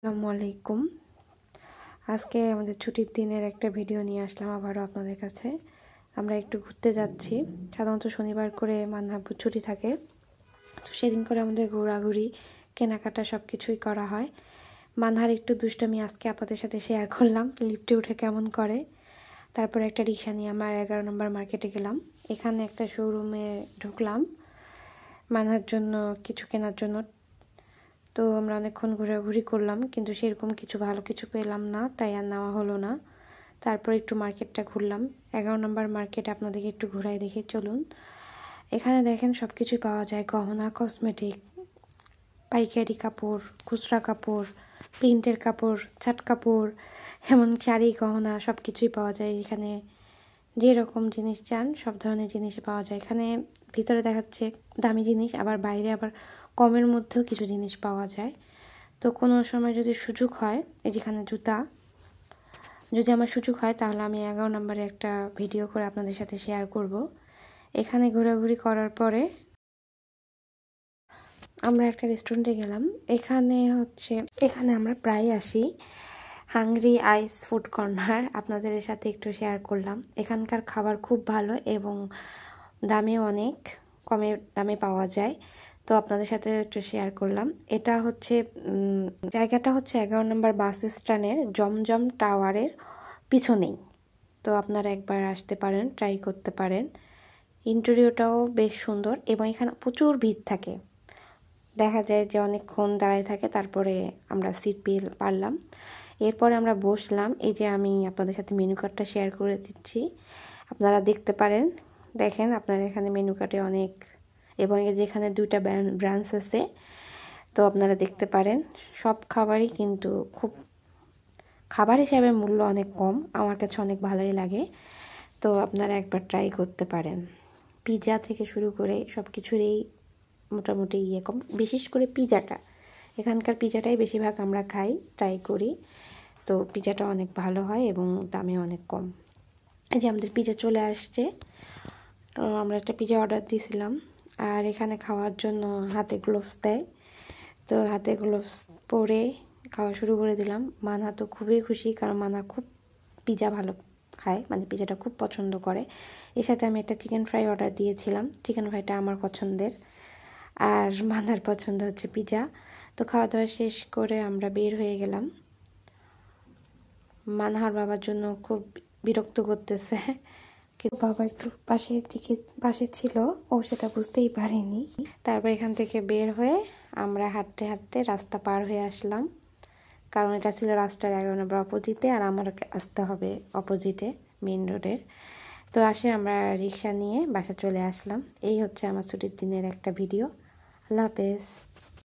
আসসালামু আলাইকুম। আজকে আমাদের ছুটির দিনের একটা ভিডিও নিয়ে আসলাম আবারও আপনাদের কাছে। আমরা একটু ঘুরতে যাচ্ছি। সাধারণত শনিবার করে মান্নাব্বুর ছুটি থাকে, তো সেদিন করে আমাদের ঘোরাঘুরি কেনাকাটা সব কিছুই করা হয়। মানহার একটু দুষ্টামি আজকে আপনাদের সাথে শেয়ার করলাম, লিফটে উঠে কেমন করে। তারপরে একটা রিক্সা নিয়ে আমরা 11 নম্বর মার্কেটে গেলাম। এখানে একটা শোরুমে ঢুকলাম মানহার জন্য কিছু কেনার জন্য। তো আমরা অনেকক্ষণ ঘোরাঘুরি করলাম, কিন্তু সেরকম কিছু ভালো কিছু পেলাম না, তাই আর নেওয়া হলো না। তারপর একটু মার্কেটটা ঘুরলাম। 11 নম্বর মার্কেট আপনাদেরকে একটু ঘোরাই দেখে চলুন। এখানে দেখেন সব কিছুই পাওয়া যায়, গহনা, কসমেটিক, পাইকারি কাপড়, খুচরা কাপড়, প্রিন্টের কাপড়, ছাট কাপড়, এমন শাড়ি, গহনা সব কিছুই পাওয়া যায় এখানে। যেরকম জিনিস চান সব ধরনের জিনিসই পাওয়া যায় এখানে। ভিতরে দেখাচ্ছে দামি জিনিস, আবার বাইরে আবার কমের মধ্যেও কিছু জিনিস পাওয়া যায়। তো কোনো সময় যদি সুযোগ হয়, এই যেখানে জুতা, যদি আমার সুযোগ হয় তাহলে আমি 11 নম্বরে একটা ভিডিও করে আপনাদের সাথে শেয়ার করব। এখানে ঘোরাঘুরি করার পরে আমরা একটা রেস্টুরেন্টে গেলাম। এখানে আমরা প্রায় আসি। হাংরি আইস ফুড কর্নার আপনাদের সাথে একটু শেয়ার করলাম। এখানকার খাবার খুব ভালো এবং দামেও অনেক কমে দামে পাওয়া যায়, তো আপনাদের সাথে একটু শেয়ার করলাম। এটা হচ্ছে জায়গাটা হচ্ছে 11 নম্বর বাস স্ট্যান্ডের জমজম টাওয়ারের পিছনেই। তো আপনারা একবার আসতে পারেন, ট্রাই করতে পারেন। ইন্টেরিয়রটাও বেশ সুন্দর এবং এখানে প্রচুর ভিড় থাকে, দেখা যায় যে অনেকক্ষণ দাঁড়ায় থাকে। তারপরে আমরা সিট পারলাম, এরপরে আমরা বসলাম। এই যে আমি আপনাদের সাথে মেনু কার্ডটা শেয়ার করে দিচ্ছি, আপনারা দেখতে পারেন। দেখেন আপনার এখানে মেনু কার্ডে অনেক, এবং এই যে এখানে 2টা ব্রাঞ্চ আছে, তো আপনারা দেখতে পারেন। সব খাবারই কিন্তু খুব, খাবার হিসাবে মূল্য অনেক কম, আমার কাছে অনেক ভালোই লাগে। তো আপনারা একবার ট্রাই করতে পারেন। পিৎজা থেকে শুরু করে সব কিছুরই মোটামুটি কম, বিশেষ করে পিৎজাটা, এখানকার পিৎজাটাই বেশিরভাগ আমরা খাই, ট্রাই করি। তো পিৎজাটা অনেক ভালো হয় এবং দামে অনেক কম। এই যে আমাদের পিৎজা চলে আসছে। তো আমরা একটা পিৎজা অর্ডার দিয়েছিলাম, আর এখানে খাওয়ার জন্য হাতে গ্লোভস দেয়। তো হাতে গ্লোভস পরে খাওয়া শুরু করে দিলাম। মানা তো খুবই খুশি, কারণ মানা খুব পিৎজা ভালো খায়, মানে পিৎজাটা খুব পছন্দ করে। এর সাথে আমি একটা চিকেন ফ্রাই অর্ডার দিয়েছিলাম। চিকেন ফ্রাইটা আমার পছন্দের, আর মানার পছন্দ হচ্ছে পিৎজা। তো খাওয়া দাওয়া শেষ করে আমরা বের হয়ে গেলাম। মানহার বাবার জন্য খুব বিরক্ত করতেছে, কিন্তু বাবা একটু পাশে ছিল, ও সেটা বুঝতেই পারেনি। তারপর এখান থেকে বের হয়ে আমরা হাঁটতে হাঁটতে রাস্তা পার হয়ে আসলাম, কারণ এটা ছিল রাস্তার 11 নম্বর অপোজিটে, আর আমার আসতে হবে অপোজিটে মেইন রোডের। তো আমরা রিক্সা নিয়ে বাসা চলে আসলাম। এই হচ্ছে আমার ছুটির দিনের একটা ভিডিও। আল্লাহ হাফেজ।